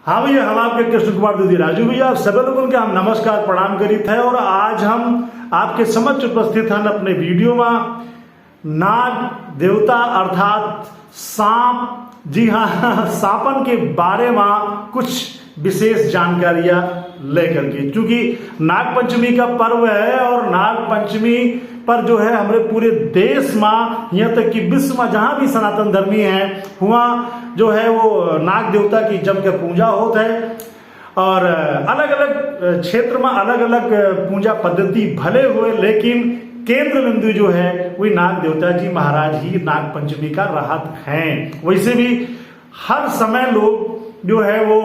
हाँ भैया, हम आपके कृष्ण कुमार दीदी राजू भैया आप सभी लोगों के हम नमस्कार प्रणाम करित है। और आज हम आपके समक्ष उपस्थित हैं अपने वीडियो में नाग देवता अर्थात सांप, जी हाँ सांपन के बारे में कुछ विशेष जानकारियां लेकर के, क्योंकि नाग पंचमी का पर्व है और नाग पंचमी पर जो है हमारे पूरे देश में यहाँ तक कि विश्व में जहाँ भी सनातन धर्मी हैं वहाँ जो है वो नाग देवता की जम के पूजा होता है। और अलग अलग क्षेत्र में अलग अलग पूजा पद्धति भले हुए, लेकिन केंद्र बिंदु जो है वही नाग देवता जी महाराज ही नाग पंचमी का रहत हैं। वैसे भी हर समय लोग जो है वो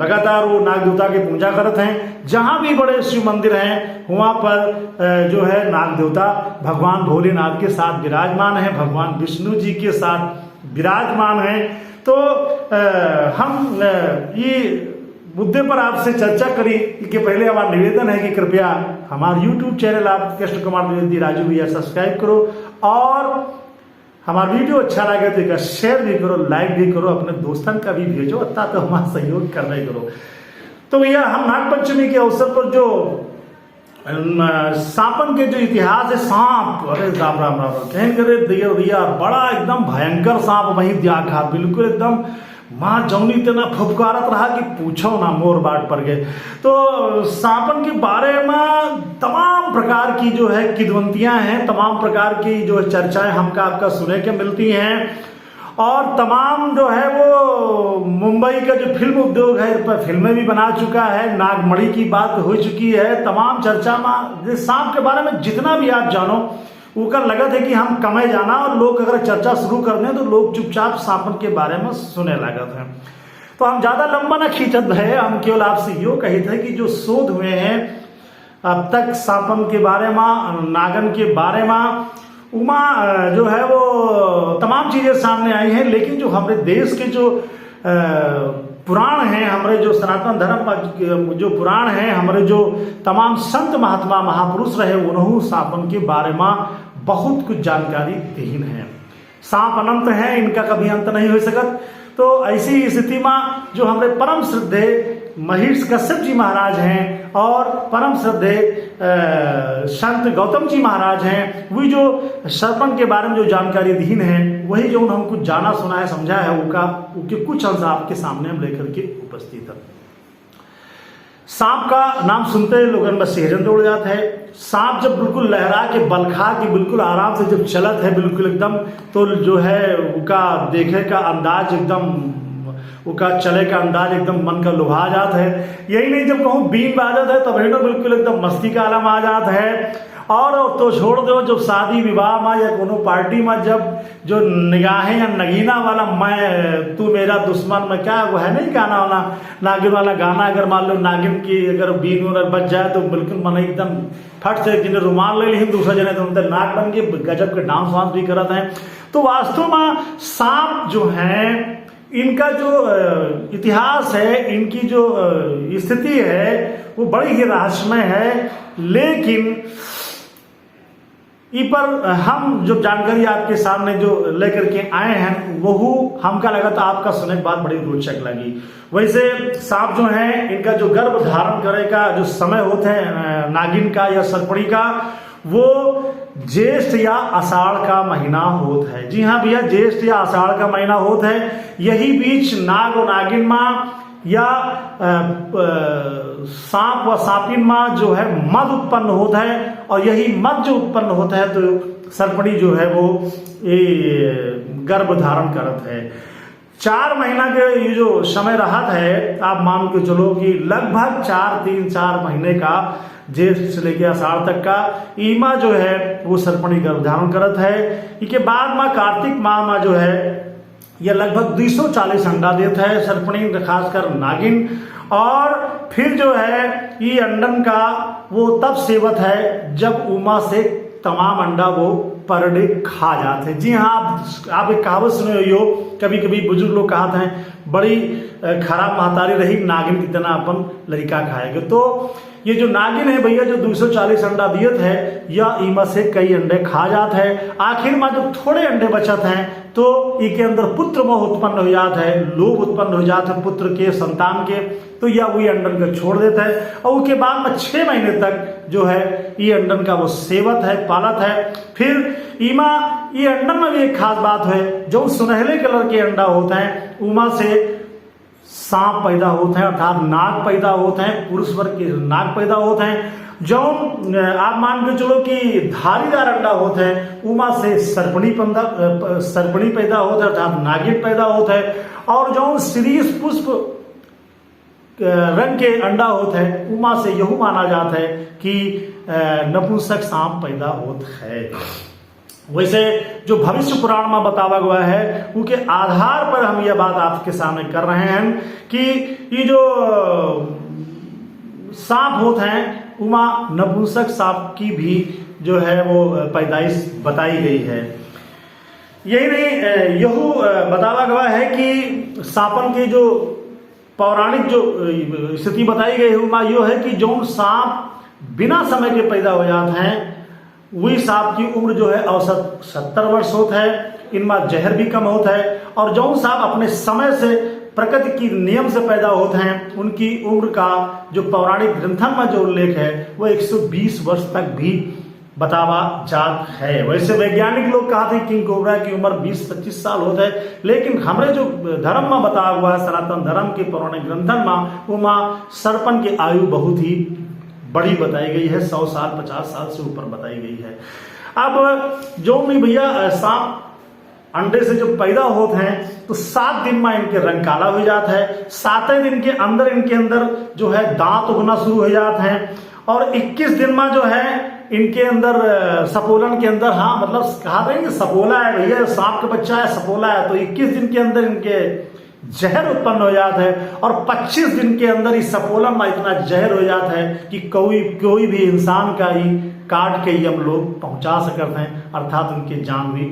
लगातार वो नाग देवता की पूजा करते हैं। जहां भी बड़े शिव मंदिर हैं वहां पर जो है नाग देवता भगवान भोलेनाथ के साथ विराजमान है, भगवान विष्णु जी के साथ विराजमान है। तो हम ये मुद्दे पर आपसे चर्चा करी कि पहले हमारा निवेदन है कि कृपया हमारा YouTube चैनल आप कृष्ण कुमार दीदी राजू भैया सब्सक्राइब करो और हमारा वीडियो अच्छा लगे तो एक शेयर भी करो, लाइक भी करो, अपने दोस्तों का भी भेजो, अतः तो हमारा सहयोग करना ही करो। तो भैया हम नाग पंचमी के अवसर पर जो सांपन के जो इतिहास है, सांप, अरे राम राम राम कहन करे दिया बड़ा एकदम भयंकर सांप वही दिया, बिल्कुल एकदम माँ जौनी तेना फुफकारत रहा कि पूछो ना मोर बाट पर गए। तो सांपन के बारे में तमाम प्रकार की जो है किदवंतियां हैं, तमाम प्रकार की जो चर्चाएं हमका आपका सुने के मिलती हैं। और तमाम जो है वो मुंबई का जो फिल्म उद्योग है इस पर फिल्में भी बना चुका है, नागमणि की बात हो चुकी है। तमाम चर्चा में सांप के बारे में जितना भी आप जानो उनका लगत है कि हम कमे जाना, और लोग अगर चर्चा शुरू कर दें तो लोग चुपचाप सांपन के बारे में सुने लागत हैं। तो हम ज्यादा लंबा ना खींचत है, हम केवल आपसे यो कही थे कि जो शोध हुए हैं अब तक सांपन के बारे में, नागन के बारे में, उमा जो है वो तमाम चीजें सामने आई हैं। लेकिन जो हमारे देश के जो पुराण हैं, हमारे जो सनातन धर्म जो पुराण हैं, हमारे जो तमाम संत महात्मा महापुरुष रहे उन्होंने सांपन के बारे में बहुत कुछ जानकारी दीन है। सांप अनंत है, इनका कभी अंत नहीं हो सकत। तो ऐसी स्थिति में जो हमारे परम श्रद्धेय महिष कश्यप जी महाराज हैं और परम श्रद्धेय संत गौतम जी महाराज हैं, वही जो सर्पन के बारे में जो जानकारी दीन है वही जो हम कुछ जाना सुना है समझा है उनके कुछ अंश आपके सामने हम लेकर के उपस्थित है। सांप का नाम सुनते ही लोगों में सेहरन दौड़ जाता है। सांप जब बिल्कुल लहरा के बलखा के बिल्कुल आराम से जब चलत है बिल्कुल एकदम, तो जो है उनका देखे का अंदाज एकदम, उनका चले का अंदाज एकदम मन का लुभा जाता है। यही नहीं, जब कहूँ बीन बाजत है तब बिल्कुल एकदम मस्ती का आलम आ जाता है। और तो छोड़ दो, जब शादी विवाह में या कोनो पार्टी में जब जो निगाहें या नगीना वाला मैं तू मेरा दुश्मन में, क्या वो है नहीं गाना वाला नागिन वाला गाना, अगर मान लो नागिन की अगर बीन बच जाए तो बिल्कुल मन एकदम फट से जिन्हें रुमाल ले ली, दूसरा जने तो उनके नाक बन के गजब के डांस वांस भी करते हैं। तो वास्तव में सांप जो है, इनका जो इतिहास है, इनकी जो स्थिति है वो बड़ी ही रहस्यमय है। लेकिन इ पर हम जो जानकारी आपके सामने जो लेकर के आए हैं वो हमका लगा था आपका सुनने के बाद बड़ी रोचक लगी। वैसे सांप जो है इनका जो गर्भ धारण करे का जो समय होता है नागिन का या सर्पणी का, वो ज्येष्ठ या आषाढ़ का महीना होता है। जी हाँ भैया, ज्येष्ठ या आषाढ़ का महीना होता है। यही बीच नाग और नागिन माँ या सांप व सांपिन माँ जो है मद उत्पन्न होता है, और यही मद जो उत्पन्न होता है तो सर्पणी जो है वो गर्भ धारण करत है। 4 महीना के ये जो समय रहा है, आप मान के चलो कि लगभग 4 महीने का ज्येष्ठ से लेके आषाढ़ तक का ईमा जो है वो सर्पणी गर्भ धारण करत है। इसके बाद में कार्तिक माह में जो है यह लगभग 240 अंडा देता है सर्पणी, खासकर नागिन। और फिर जो है ये अंडन का वो तब सेवत है जब उमा से तमाम अंडा वो पर डे खा जाते हैं। जी हाँ, आप एक कहावत सुने हो, कभी कभी बुजुर्ग लोग कहते हैं बड़ी खराब महतारी रही नागिन की तरह अपन लड़का खाएगा। तो ये जो नागिन है भैया जो 240 अंडा दियत है, या इमा से कई अंडे खा जात है। आखिर में जब थोड़े अंडे बचत हैं तो इके अंदर पुत्र मोह उत्पन्न हो जात है, लोभ उत्पन्न हो जात है पुत्र के, संतान के, तो या वही अंडन को छोड़ देता है। और उसके बाद में 6 महीने तक जो है ये अंडन का वो सेवत है, पालत है। फिर इमा ये अंडन में भी एक खास बात है, जो सुनहले कलर के अंडा होते हैं उमा से सांप पैदा होते हैं, अर्थात नाग पैदा होते हैं, पुरुष वर्ग के नाग पैदा होते हैं। जो आप मान के चलो कि धारीदार अंडा होते हैं उमा से सर्पणी पैदा होता है, अर्थात नागिन पैदा होता है। और जो शीरीष पुष्प रंग के अंडा होते हैं उमा से यही माना जाता है कि नपुंसक सांप पैदा होता है। वैसे जो भविष्य पुराण में बतावा गया है उनके आधार पर हम यह बात आपके सामने कर रहे हैं कि ये जो सांप होते हैं उमा नपुंसक सांप की भी जो है वो पैदाइश बताई गई है। यही नहीं, यहू बतावा गया है कि सांपन की जो पौराणिक जो स्थिति बताई गई है उमा यो है कि जो सांप बिना समय के पैदा हो जाते हैं वही सांप की उम्र जो है औसत 70 वर्ष होता है। इनमें जहर भी कम होता है। और जो सांप अपने समय से प्रकृति की नियम से पैदा होते हैं उनकी उम्र का जो पौराणिक ग्रंथन में जो उल्लेख है वो 120 वर्ष तक भी बतावा जात है। वैसे वैज्ञानिक लोग कहते हैं किंग कोबरा की उम्र 20-25 साल होता है, लेकिन हमारे जो धर्म में बताया हुआ है सनातन धर्म के पौराणिक ग्रंथन में उमा सर्पन की आयु बहुत ही बड़ी बताई गई है, 100 साल 50 साल से ऊपर बताई गई है। अब जो भी भैया सांप अंडे से जब पैदा होते हैं तो 7 दिन में इनके रंग काला हो जाता है। 7वें दिन के अंदर इनके अंदर जो है दांत उगना शुरू हो जाते हैं। और 21 दिन में जो है इनके अंदर सपोलन के अंदर, हाँ मतलब कहा था कि सपोला है भैया, सांप का बच्चा है सपोला है, तो 21 दिन के अंदर इनके जहर उत्पन्न हो जाता है। और 25 दिन के अंदर इस सपोलन में इतना जहर हो जाता है कि कोई भी इंसान का ही काट के ही हम लोग पहुंचा सकते हैं, अर्थात उनके जान भी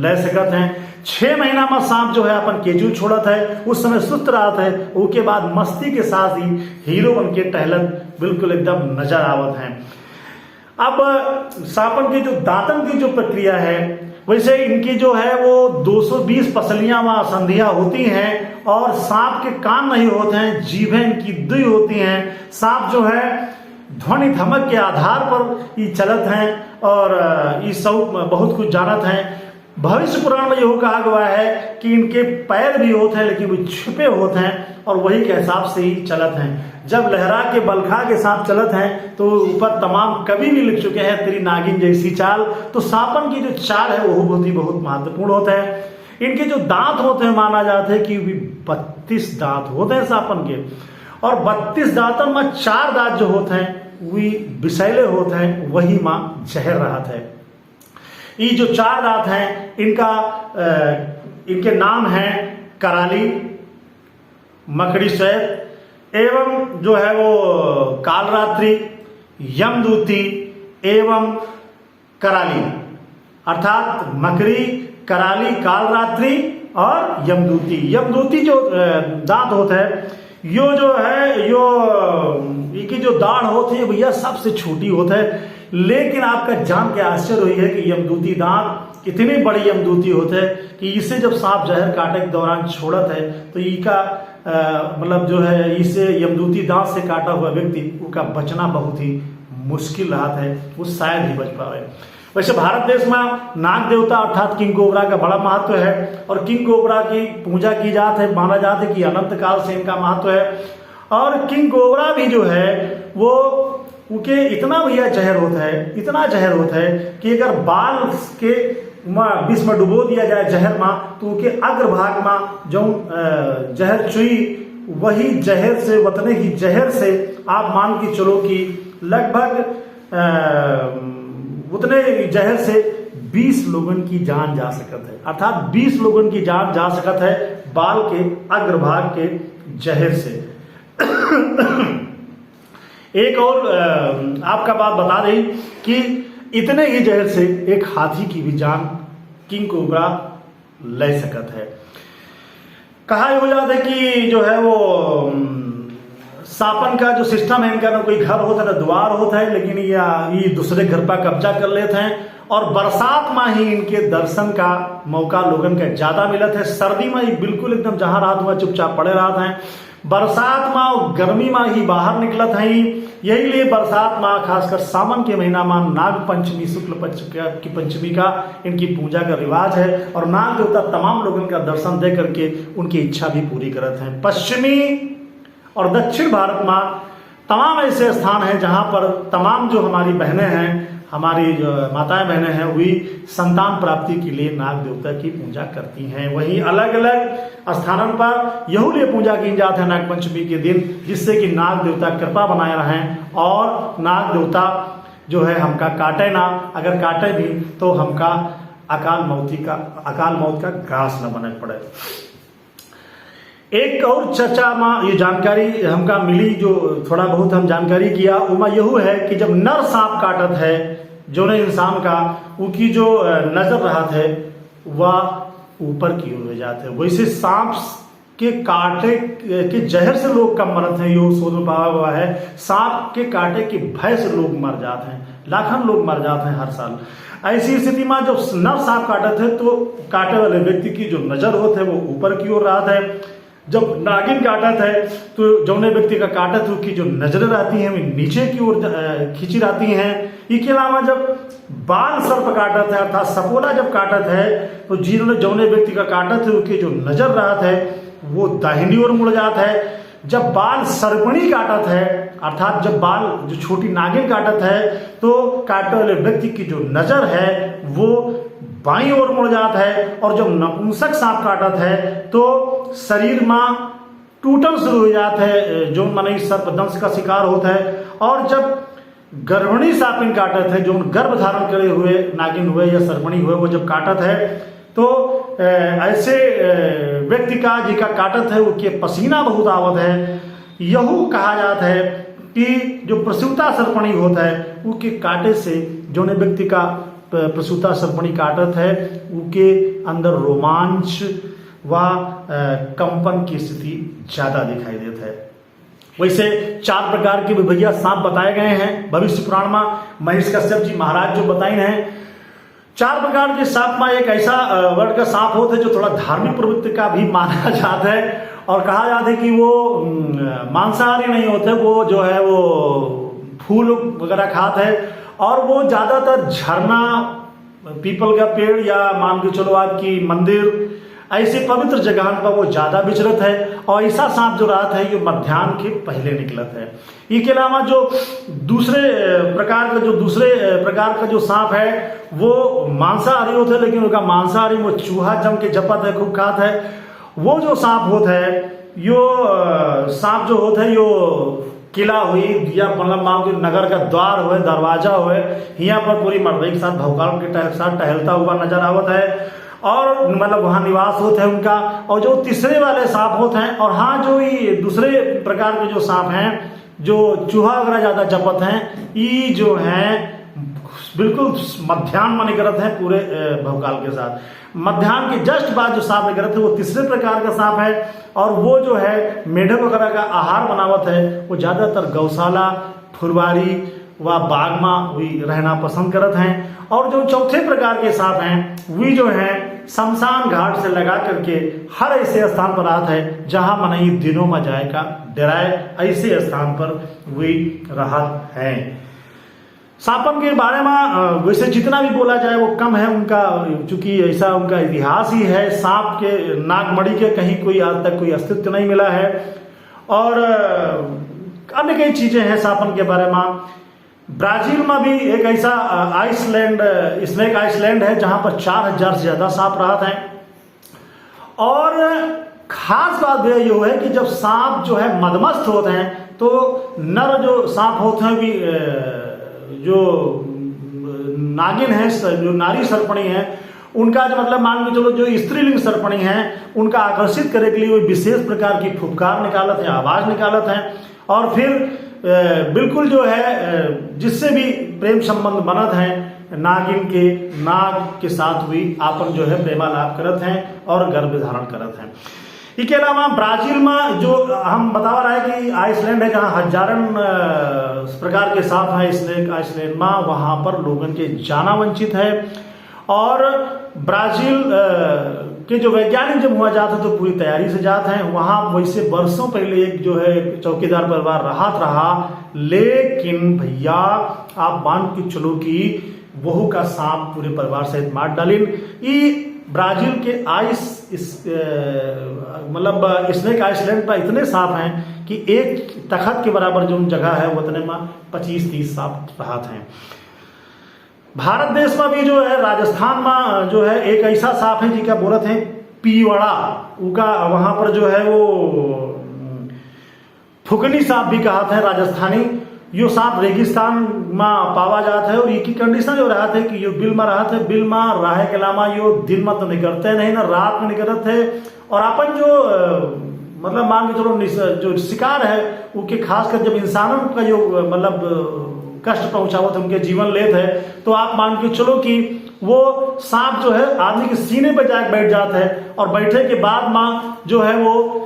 ले सकते हैं। 6 महीना में सांप जो है अपन केजू छोड़त है, उस समय सुस्त रहता है, उसके बाद मस्ती के साथ ही हीरो बन के टहलत बिल्कुल एकदम नजर आवत है। अब सांपन की जो दांतन की जो प्रक्रिया है वैसे इनकी जो है वो 220 पसलियां व संधियां होती हैं। और सांप के कान नहीं होते हैं, जीभें इनकी 2 होती हैं। सांप जो है ध्वनि धमक के आधार पर ये चलत हैं और ये सब बहुत कुछ जानत हैं। भविष्य पुराण में यह कहा गया है कि इनके पैर भी होते हैं लेकिन वो छुपे होते हैं और वही के हिसाब से ही चलत हैं। जब लहरा के बलखा के साथ चलत हैं तो ऊपर तमाम कवि भी लिख चुके हैं तेरी नागिन जैसी चाल। तो सांपन की जो चाल है वो बहुत महत्वपूर्ण होता है। इनके जो दांत होते हैं माना जाता है कि 32 दांत होते हैं सांपन के। और 32 दांतों में 4 दांत जो होते हैं वे विषैले होते हैं, वही माँ जहर रहत है। ये जो 4 दांत हैं इनके नाम हैं कराली, मकड़ी श्वेत एवं जो है वो कालरात्रि, यमदूती एवं कराली, अर्थात मकड़ी, कराली, कालरात्रि और यमदूती। यमदूती जो दांत होता है यो जो है यो इनकी जो दाढ़ होती है भैया सबसे छोटी होता है। लेकिन आपका जान के आश्चर्य हुई है कि यमदूती दांत इतनी बड़ी यमदूती होते है कि इसे जब सांप जहर काटे के दौरान छोड़त है तो इसका मतलब जो है इसे यमदूती दांत से काटा हुआ व्यक्ति उसका बचना बहुत ही मुश्किल रहा है, वो शायद ही बच पावे। वैसे भारत देश में नाग देवता अर्थात किंग कोबरा का बड़ा महत्व है और किंग कोबरा की पूजा की जाती है। माना जाता है कि अनंत काल से इनका महत्व है। और किंग कोबरा भी जो है वो उनके इतना भैया जहर होता है, इतना जहर होता है कि अगर बाल के विष में डुबो दिया जाए जहर में तो उनके अग्रभाग में जो जहर चुई वही जहर से वतने ही जहर से आप मान के चलो कि लगभग उतने जहर से 20 लोगों की जान जा सकत है, अर्थात 20 लोगों की जान जा सकत है बाल के अग्रभाग के जहर से। एक और आपका बात बता रही कि इतने ही जहर से एक हाथी की भी जान किंग कोबरा ले सकत है। कहा हो जाता है कि जो है वो सापन का जो सिस्टम है इनका, ना कोई घर होता है ना द्वार होता है, लेकिन ये दूसरे घर पर कब्जा कर लेते हैं। और बरसात में ही इनके दर्शन का मौका लोगन का ज्यादा मिलत है। सर्दी में ही बिल्कुल एकदम जहां रात हुआ चुपचाप पड़े रहते हैं। बरसात में और गर्मी में ही बाहर निकलत है। यही लिए बरसात में खासकर सावन के महीना में नाग पंचमी, शुक्ल पक्ष की पंचमी का इनकी पूजा का रिवाज है। और नाग देवता तमाम लोगों का दर्शन दे करके उनकी इच्छा भी पूरी करते हैं। पश्चिमी और दक्षिण भारत में तमाम ऐसे स्थान हैं जहां पर तमाम जो हमारी बहनें हैं, हमारी जो माताएं बहनें हैं, वही संतान प्राप्ति के लिए नाग देवता की पूजा करती हैं। वहीं अलग अलग स्थानों पर यहू लिए पूजा की जाती है नाग पंचमी के दिन, जिससे कि नाग देवता कृपा बनाए रहें और नाग देवता जो है हमका काटे ना, अगर काटे भी तो हमका अकाल मौत का ग्रास न बने पड़े। एक और चर्चा में ये जानकारी हमका मिली, जो थोड़ा बहुत हम जानकारी किया, उमा यहू है कि जब नर सांप काटत है जो ने इंसान का, उसकी जो नजर रहत है वह ऊपर की ओर हो जाते हैं। वैसे सांप के काटे के जहर से लोग कम मरते हैं, यो शोध में पाया हुआ है। सांप के काटे के भय से लोग मर जाते हैं, लाखों लोग मर जाते हैं हर साल। ऐसी स्थिति में जब नर सांप काटते हैं तो काटे वाले व्यक्ति की जो नजर होते है वो ऊपर की ओर रहता है। जब नागिन काटत है तो जौने व्यक्ति का काटत है की जो नजरें रहती हैं वे नीचे की ओर खींची रहती हैं। इसके अलावा जब बाल सर्प काटत है अर्थात सपोला जब काटत है तो जिन्होंने जौने व्यक्ति का काटत है उसकी जो नजर रहत है वो दाहिनी ओर मुड़ जाता है। जब बाल सर्पणी काटत है अर्थात जब बाल जो छोटी नागिन काटत है तो काटने वाले व्यक्ति की जो नजर है वो बाईं ओर मुड़ जाता है। और जब नपुंसक सांप काटत है तो शरीर में टूटन शुरू हो जाता है, जो मनुष्य सर्पदंश का शिकार होता है। और जब गर्भणी सांपिन काटत है, जो गर्भ धारण करे हुए नागिन हुए या सर्पणी हुए, वो जब काटत है तो ऐसे व्यक्ति का जिका काटत है उसके पसीना बहुत आवत है। यहू कहा जाता है कि जो प्रसूता सर्पणी होता है उसके काटे से जो व्यक्ति का प्रसूता सर्पणी काटत है उसके अंदर रोमांच व कंपन की स्थिति ज्यादा दिखाई देता है। वैसे 4 प्रकार के भैया सांप बताए गए हैं भविष्य पुराण में। महेश कश्यप जी महाराज जो बताए हैं 4 प्रकार के सांप में एक ऐसा वर्ग का सांप होता है जो थोड़ा धार्मिक प्रवृत्ति का भी माना जाता है और कहा जाता है कि वो मांसाहारी नहीं होते, वो जो है वो फूल वगैरह खाते हैं और वो ज्यादातर झरना, पीपल का पेड़ या मान के चलो आपकी मंदिर ऐसे पवित्र जगह पर वो ज्यादा विचरत है। और ऐसा सांप जो रात है ये मध्याह्न के पहले निकलत है। इसके अलावा जो दूसरे प्रकार का जो सांप है वो मांसाहारी होता है, लेकिन उनका मांसाहारी वो चूहा जम के जपत है, खूब खात है। वो जो सांप होता है यो सांप जो होता है यो किला हुई या मतलब मान के नगर का द्वार हुए, दरवाजा हुए, यहाँ पर पूरी मर्दई के साथ भौकाल के साथ टहलता हुआ नजर आवत है और मतलब वहाँ निवास होते हैं उनका। और जो तीसरे वाले सांप होते हैं और हाँ जो ये दूसरे प्रकार के जो सांप हैं जो चूहा वगैरह ज्यादा जपत हैं, ये जो हैं बिल्कुल मध्याह्न में निकलते हैं पूरे भौकाल के साथ। मध्याह्न के जस्ट बाद जो सांप निकलते हैं वो तीसरे प्रकार का सांप है और वो जो है मेढक वगैरह का आहार बनावत है। वो ज्यादातर गौशाला, फुलवारी व बाग में भी रहना पसंद करते हैं। और जो चौथे प्रकार के सांप हैं वे जो हैं शमशान घाट से लगा करके हर ऐसे स्थान पर आते हैं जहां मनई दिनों में जाए का डराए, ऐसे स्थान पर वे रहत हैं। सांपन के बारे में वैसे जितना भी बोला जाए वो कम है उनका, चूंकि ऐसा उनका इतिहास ही है। सांप के नागमणि के कहीं कोई आज तक कोई अस्तित्व नहीं मिला है। और अन्य कई चीजें हैं सांपन के बारे में। ब्राजील में भी एक ऐसा आइसलैंड, स्नेक आइसलैंड है जहां पर 4000 से ज्यादा सांप रहते हैं। और खास बात यह है कि जब सांप जो है मदमस्त होते हैं तो नर जो सांप होते हैं भी जो नागिन है, जो नारी सर्पणी है, उनका जो मतलब मान के चलो जो स्त्रीलिंग सर्पणी है उनका आकर्षित करने के लिए वो विशेष प्रकार की फुफकार निकालत है, आवाज निकालत है। और फिर बिल्कुल जो है जिससे भी प्रेम संबंध बनत है नाग के साथ भी आपन जो है प्रेमालाप करत हैं और गर्भ धारण करत हैं। इसके अलावा ब्राजील में जो हम बतावा रहा है कि आइसलैंड है जहाँ हजारन प्रकार के सांप हैं स्नेक आइसलैंड में, वहां पर लोगों के जाना वंचित है। और ब्राजील के जो वैज्ञानिक जब हुआ जाते तो पूरी तैयारी से जाते हैं वहां, वैसे वर्षों पहले एक जो है चौकीदार परिवार राहत रहा, लेकिन भैया आप मान के चलो कि वहू का सांप पूरे परिवार सहित मार डालिन। ब्राजील के मतलब स्नेक आइसलैंड पर इतने सांप हैं कि एक तखत के बराबर जो जगह है वो उतने में 25-30 सांप राहत हैं। भारत देश में भी जो है राजस्थान में जो है एक ऐसा सांप है जिसका बोलत है पीवड़ा, उनका वहां पर जो है वो फुकनी सांप भी कहा था राजस्थानी। यो सांप रेगिस्तान में पावा जाता है और एक ही कंडीशन जो रहा था कि यो बिल में रहा था, बिल में रहे के अलावा यो दिन में तो निकलते नहीं ना रात में निकलते है। और अपन जो मतलब मान के चलो जो शिकार है उसके खासकर जब इंसानों का जो मतलब कष्ट पहुंचावत है उनके जीवन लेते है, तो आप मान के चलो कि वो सांप जो है आदमी के सीने पर जाकर बैठ जाता है और बैठे के बाद में जो है वो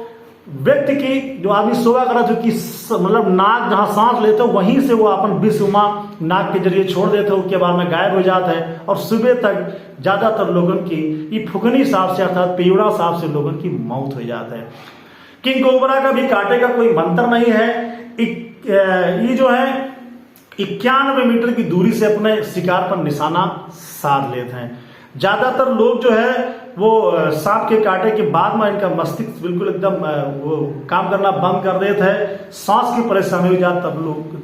व्यक्ति की जो आदमी सोवा करा जो कि मतलब नाक जहां सांस लेते हो वहीं से वो अपन विष में नाक के जरिए छोड़ देते हो, उसके बाद में गायब हो जाता है। और सुबह तक ज्यादातर लोगों की ये फुकनी सांप से अर्थात पीवड़ा सांप से लोगों की मौत हो जाता है। किंग कोबरा का भी काटे का कोई मंत्र नहीं है। ये जो है 91 मीटर की दूरी से अपने शिकार पर निशाना साध लेते हैं। ज्यादातर लोग जो है वो सांप के काटे के बाद में इनका मस्तिष्क बिल्कुल एकदम वो काम करना बंद कर देता है, सांस की परेशानी हो जाती,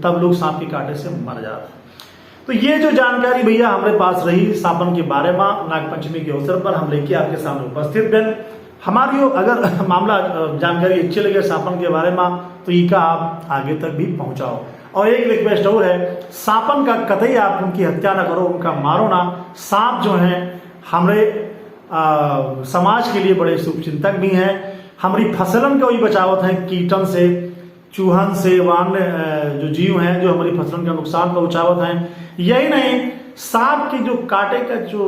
तब लोग सांप के काटे से मर जाते हैं। तो ये जो जानकारी भैया हमारे पास रही सांपन के बारे में नागपंचमी के अवसर पर हम लेके आपके सामने उपस्थित बन। हमारी अगर मामला जानकारी अच्छी लगे सांपन के बारे में तो इसका आप आगे तक भी पहुंचाओ। और एक रिक्वेस्ट और है, सांपन का कतई आप उनकी हत्या ना करो, उनका मारो ना। सांप जो है हमारे समाज के लिए बड़े शुभचिंतक भी हैं। हमारी फसलन को भी बचावत है कीटन से, चूहन से, अन्य जो जीव हैं जो हमारी फसलन का नुकसान पहुंचावत हैं। यही नहीं, सांप के जो काटे का जो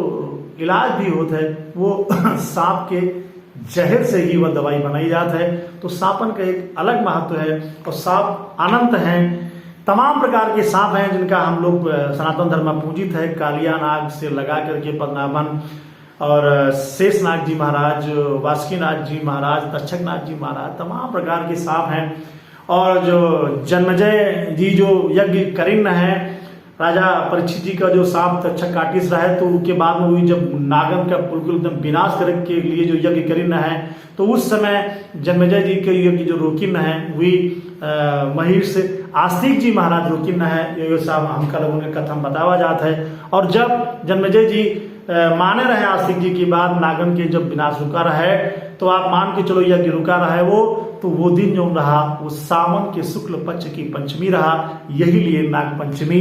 इलाज भी होता है वो सांप के जहर से ही वह दवाई बनाई जाती है। तो सांपन का एक अलग महत्व है और सांप अनंत हैं। तमाम प्रकार के सांप हैं जिनका हम लोग सनातन धर्म में पूजित है। कालिया नाग से लगा करके पद्मनाभन और शेषनाग जी महाराज, वासुकीनाथ जी महाराज, तक्षकनाथ जी महाराज, तमाम प्रकार के सांप हैं। और जो जन्मेजय जी जो यज्ञ करिन्न है, राजा परीक्षित जी का जो सांप तक्षक काटिस रहा है, तो उसके बाद में हुई जब नागन का बिल्कुल एकदम विनाश करने के लिए जो यज्ञ करिन्न है, तो उस समय जन्मेजय जी के यज्ञ जो रोकिन्न है हुई महिष आस्तिक जी महाराज रोकिन्न है, ये सब हमका लोगों ने कथन बतावा जाता है। और जब जन्मेजय जी माने रहे आस्तिक जी की बात, नागन के जब विनाश रुका रहा है, तो आप मान के चलो यज्ञ रुका रहा है वो दिन जो रहा वो सावन के शुक्ल पक्ष की पंचमी रहा। यही लिए नाग पंचमी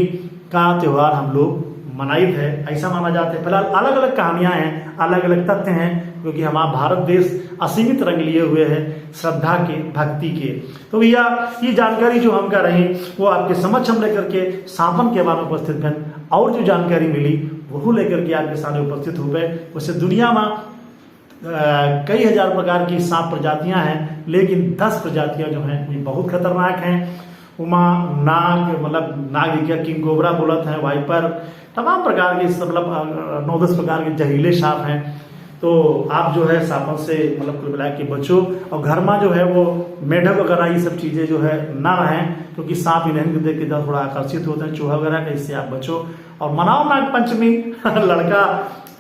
का त्योहार हम लोग मनाइत है, ऐसा माना जाता है। फिलहाल अलग अलग कहानियां हैं, अलग अलग तथ्य हैं, क्योंकि हमारा भारत देश असीमित रंग लिए हुए है श्रद्धा के, भक्ति के। तो भैया ये जानकारी जो हम कर रहे हैं वो आपके समक्ष हम लेकर के सांपन के बारे में उपस्थित हैं। और जो जानकारी मिली वो लेकर के आपके सामने उपस्थित हो गए। वैसे दुनिया में कई हजार प्रकार की सांप प्रजातियां हैं, लेकिन 10 प्रजातियां जो हैं ये बहुत खतरनाक हैं। उमा नाग, मतलब नाग क्या किंग कोबरा बोलत हैं, वाइपर, तमाम प्रकार के मतलब 9-10 प्रकार के जहरीले सांप हैं। तो आप जो है सांपों से मतलब कुल मिला के बचो। और घर में जो है वो मेढक वगैरह ये सब चीजें जो है ना रहें, क्योंकि सांप इन्हें देख के थोड़ा आकर्षित होते हैं, चूहा वगैरह का, इससे आप बचो। और मनाओ नाग पंचमी। लड़का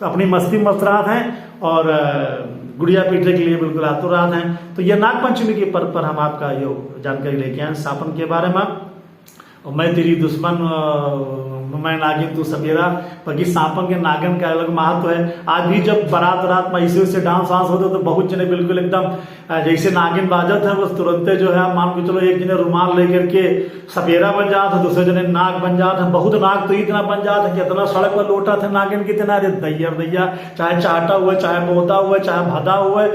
अपनी मस्ती मस्त रात है और गुड़िया पीटने के लिए बिल्कुल आतुर रात हैं। तो ये नाग पंचमी के पर्व पर हम आपका ये जानकारी लेके आए सांपन के बारे में। और मैं तेरी दुश्मन मैं नागिन तू सपेरा, बाकी सांपन के नागन का अलग महत्व है। आज भी जब बारात में ऐसे डांस वांस होते तो बहुत जने बिल्कुल एकदम जैसे नागिन बाजत है बस तुरंत जो है मान के चलो एक जने रुमाल लेकर के सपेरा बन जाता है, दूसरे जने नाग बन जाता है। बहुत नाग तो इतना बन जाता है कि इतना सड़क पर लोटा था नागिन कितना, अरे दैया चाहे चाहता हुआ, चाहे बोता हुआ, चाहे भदा हुआ,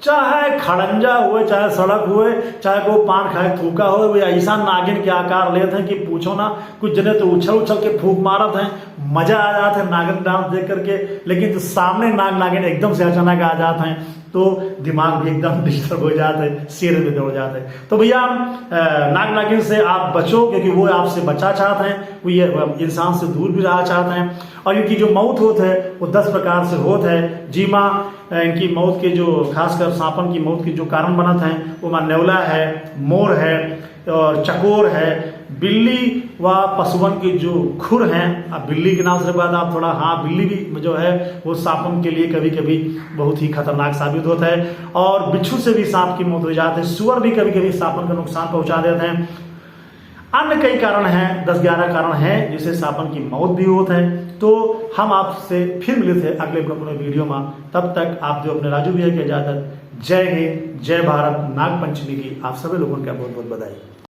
चाहे खड़ंजा हुए, चाहे सड़क हुए, चाहे को पान खाए थूका हो, वो ऐसा नागिन के आकार लेते हैं कि पूछो ना। कुछ जने तो उछल के फूंक मारत हैं, मजा आ जाता है नागिन डांस देख करके। लेकिन जो सामने नागिन एकदम से अचानक आ जाते हैं तो दिमाग भी एकदम डिस्टर्ब हो जाता है, सिर में दौड़ जाता है। तो भैया नाग नागिन से आप बचो, क्योंकि वो आपसे बचा चाहते हैं, वो ये इंसान से दूर भी रहा चाहते हैं। और इनकी जो मौत होत है वो 10 प्रकार से होत है। जी माँ इनकी मौत के जो खासकर सांपन की मौत के जो कारण बनत हैं वो माँ नेवला है, मोर है और चकोर है, बिल्ली व पशुअन के जो खुर हैं। अब बिल्ली के नाम से बाद आप थोड़ा, हाँ बिल्ली भी जो है वो सांपन के लिए कभी कभी बहुत ही खतरनाक साबित होता है। और बिच्छू से भी सांप की मौत हो जाती है। सुअर भी कभी कभी सांपन का नुकसान पहुंचा देते हैं। अन्य कई कारण हैं, 10-11 कारण हैं जिससे सांपन की मौत भी होती है। तो हम आपसे फिर मिले थे अगले वीडियो में। तब तक आप जो अपने राजू भैया की इजाजत। जय हिंद, जय भारत। नाग पंचमी की आप सभी लोगों का बहुत बहुत बधाई।